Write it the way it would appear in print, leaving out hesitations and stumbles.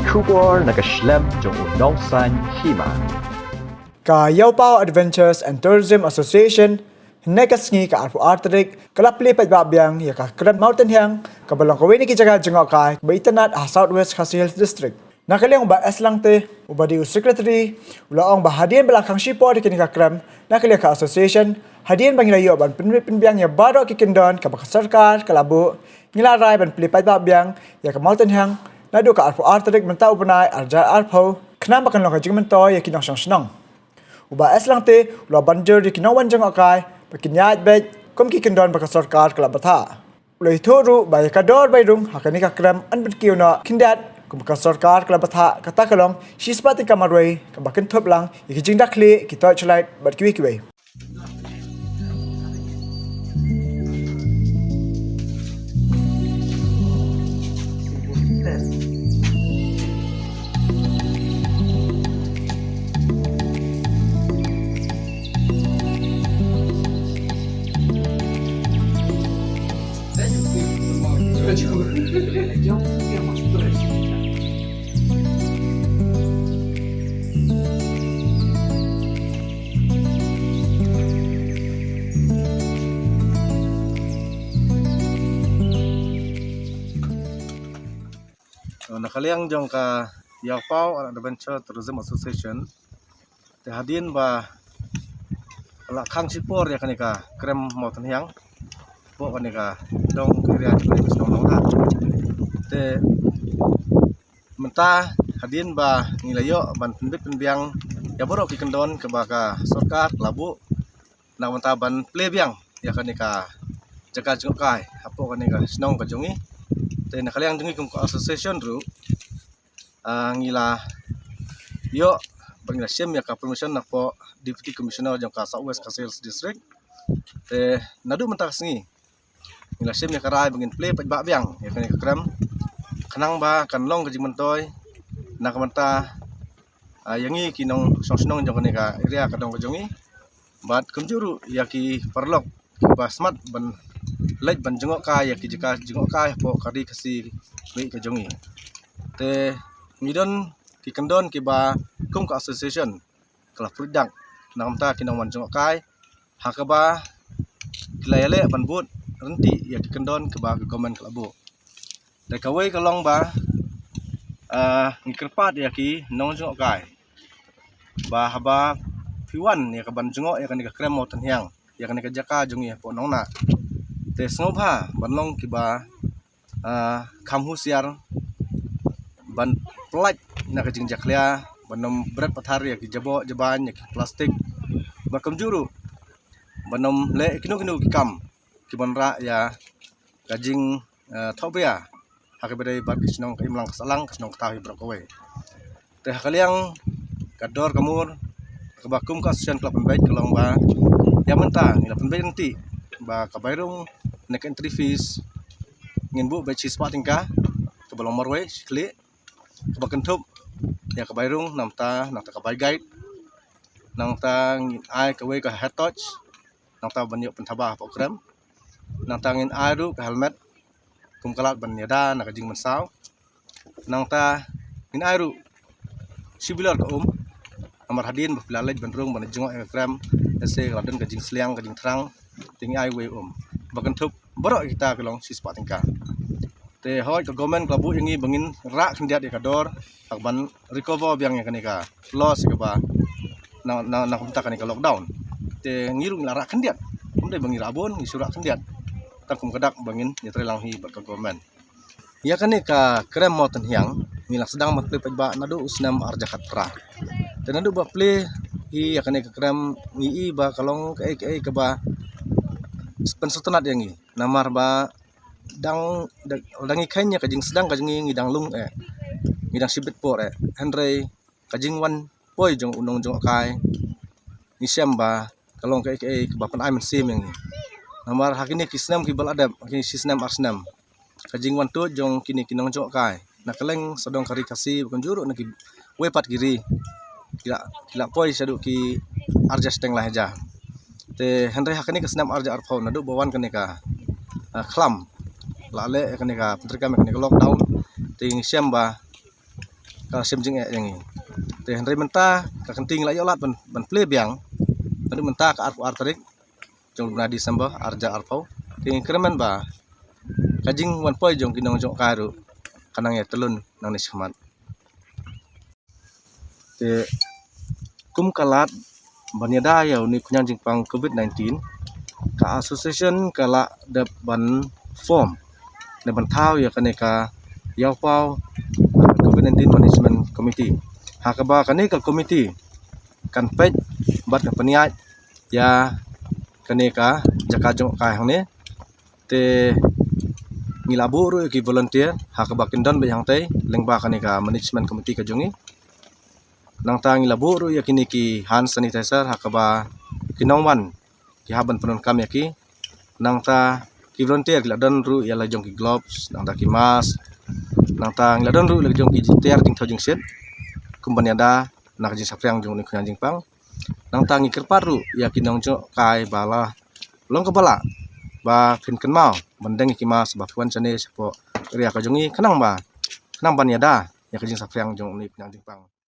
Kubor nakaslem jong unongsan hima. Ka Yaupao Adventures and Tourism Association negasngi ka arpu arterik kalapli pajbabyang ya ka Kram Mountain Hiang ka balong kawini ki jaga jengok ka baitanat Southwest Khasi Hills District. Nakaliang ba eslangte ubadi secretary ulaong ba hadian belakang sipo di kini ka Kram nakaliang ka association hadian bangilayo ban pinbiang ya baro ki kindon ka baka sarkar kalabu ngilaray ban pili pajbabyang ya ka Mountain Hiang nadu ka arpu arterik mentau benai arja arpo kenapa kan lo ka jingmento ya kinong senang. Uba eslangte ula banjir di kinawan jeng akai pakinyat bet kom ki kendon baka sarkar kala batha ulai thoru ba kador bairung hakani ka Kram an bitkiuna kindat kom baka sarkar kala batha kata kalong sispatin kamarway ka bakin thoplang ikijing dakli ki torchlight bat kiwi Nakaliang jong ka Yaupao Adventure Tourism Association te hadin ba ala khang sipor ya kanika Kram Mountain Hiang po kanika dong area di dong ha te menta hadin ba ngilayo ban pinbit pinbiang ya borok ki kendon ke baka sarkar labu na menta ban plebiang ya kanika jaga jengkai apo kanika snong ka jongi te nakaliang jongi kum association ru ngila yo bangila sem ya ka permission na po deputy commissioner jong ka Southwest Khasi Hills District te nadu mentas ngi ngila sem ya karai bangin play pajba biang ya kan Kram kanang ba kanlong ka jingmentoy na kamanta yangi kinong song jong ka area kadong ka jongi bat kumjuru ya ki parlok basmat ban lej ban jengok ka ya ki jika jengok ka po kari kasi be ka jongi te ngidon ki kendon ki ba kum ka association kala produk namta kinong wan jengok kai hakaba kilayale ban but renti ya ki kendon ke ba government kalabu de kawai kalong ba ngikerpat ya ki nong jengok kai ba haba piwan ya ka ban jengok ya kan ka Kram Mountain Hiang ya kan ka jaka jongi po nong na te snobha banlong ki ba khamhu siar ban pelat na ka jing jaklia banom berat pathar ya ki jabo jaban ya ki plastik bakam juru banom le kinu ki kam ki banra ya kajing thobia hakabedai bat kisnong ka imlang kasalang kisnong tahi brokowe te hakaliang kador kamur kabakum ka asian club penbait kalong ba ya menta ngila penbait nanti ba kabairung nek entry fees ngin bu ba chis patingka ke balong marwe kli kabakan thup ya kabairung namta kabay guide nangta ngin ai kawe ka head touch nangta banyo pentabah program nangta ngin ai ru ka helmet kum kalat ban yada na kajing mensaw nangta ngin ai ru sibilar ka amar hadin baflalaj banrung ban jengok ka Kram ese laden kajing sliang kajing terang tingi ai we bakan thup borok kita kelong sispa tingka te hoy ka government klabu yangi bangin rak kendiat ya kador akban recover biang ya kanika loss ka ba na kumta kanika lockdown te ngirung lara kendiat kumde bangi rabon ngisurak kendiat takum kadak bangin nyetre langhi ka government ya kanika Kram Mountain Hiang ngilak sedang matple pajba nadu usnam arja khatra te nadu ba play i ya kanika Kram ngi ba kalong ka ba pensetenat yangi namar ba dang ikainya kajing sedang kajing ngidang lung ngidang sibit por Henry kajing wan poi jong unong jong kai nisiam ba kalong ke bapan ai mensim yang namar hakini kisnam ki bal adab hakini sisnam arsnam kajing wan tu jong kini kinong jong kai nakaleng sedong kari kasi bukan juru naki wepat giri kila poi sadu ki arja steng lah aja te Henry hakini kisnam arja arpau nadu bawan kanika klam lale kanika petrika kanika lockdown ting siam ba ka sim jing yang ini te henry mentah ka kenting la yolat ban ple biang henry mentah ka arpu artarik jong bulan Desember arja arpau te kremen ba kajing wan poi jong kinong jong karu kanang ya telun nang ni samat te kum kalat banyada ya uni kunyang jing pang COVID-19 ka association kala de ban form de ban thau ya kaneka yaw pau COVID-19 Management Committee. Hakaba kani ka committee kan pej bat ka paniat ya kani ka jaka jong kai hang ne te ngilabur ki volunteer hakaba kindon be hang tai lengba kani ka management committee ka jongi nang ta ngilabur ya kini ki hand sanitizer hakaba kinongwan ki haban penon kam ya ki nang ta ki volunteer la don ru ya la jong ki gloves nang ta ki mask nang ta ngila don ru lagi jong ki ter jing thau jing set kumban ada nak jing sapriang jong ni khang jing pang nang ta ngi kerpat ru ya kinong jo kai bala long ka bala ba phin kan mau bandeng ki mas ba phwan chane sapo ria ka jongi khanang ban ya da ya ka jing sapriang jong ni khang jing pang